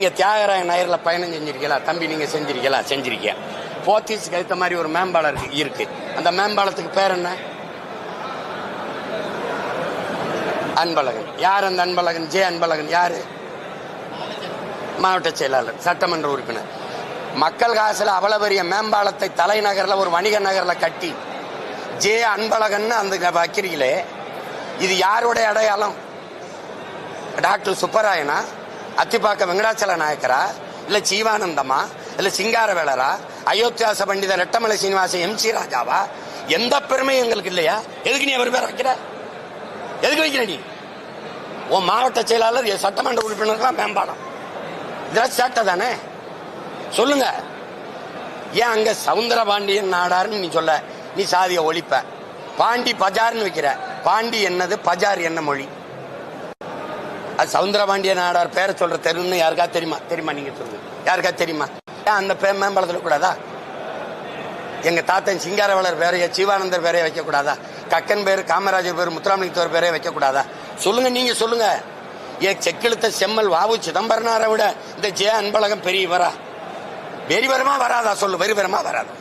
நீங்க தியாகராய நகர்ல பயணம் செஞ்சிருக்கீங்களா தம்பி? நீங்க செஞ்சிருக்கீங்க. போத்தீஸ்க்கு ஏற்ற மாதிரி ஒரு மேம்பாலம் இருக்கு. அந்த மேம்பாலத்துக்கு பேர் என்ன? அன்பழகன். யார் அந்த அன்பழகன்? ஜே அன்பழகன். யாரு? மாவட்ட செயலாளர், சட்டமன்ற உறுப்பினர். மக்கள் காசுல அவ்வளவு பெரிய மேம்பாலத்தை தலைநகர்ல ஒரு வணிக நகர்ல கட்டி ஜே அன்பழகன் அந்த வைக்கிறீங்களே, இது யாருடைய அடையாளம்? டாக்டர் சுப்பராயனா, அத்திப்பாக்க வெங்கடாச்சல நாயக்கரா, இல்ல ஜீவானந்தமா, இல்ல சிங்காரவேலரா, அயோத்தியாச பண்டித ரெட்டமலை சீனிவாச எம்.சி. ராஜாவா? எந்த பெருமையும் எங்களுக்கு இல்லையா? எதுக்கு நீ அவர் பேர் வைக்கிற? எதுக்கு வைக்கிற நீ? உன் மாவட்ட செயலாளர், சட்டமன்ற உறுப்பினர்கள் மேம்பாலம், இதெல்லாம் சேட்டை தானே? சொல்லுங்க. ஏன் அங்க சவுந்தரபாண்டியன் நாடாருன்னு நீ சொல்ல? நீ சாதிய ஒழிப்ப. பாண்டி பஜார்னு வைக்கிற. பாண்டி என்னது, பஜார் என்ன மொழி? அது சவுந்தரபாண்டிய நாடார் பேரை சொல்ற தெருன்னு யாருக்கா தெரியுமா? நீங்க சொல்லுங்க, யாருக்கா தெரியுமா? அந்த மேம்பாலத்தில் கூடாதா? எங்க தாத்தன் சிங்காரவேலர் பேரைய, ஜீவானந்தர் பேரைய வைக்க கூடாதா? கக்கன் பேரு, காமராஜர் பேரு, முத்துராமலிங்கத்தோர் பேரைய வைக்க கூடாதா? சொல்லுங்க, நீங்க சொல்லுங்க. ஏன் செக்கெழுத்த செம்மல் வாவு சிதம்பரனாரை விட இந்த ஜே அன்பழகன் பெரியவரா? வெறிவரமா வராதா? சொல்லு, வெறிவரமா வராதா?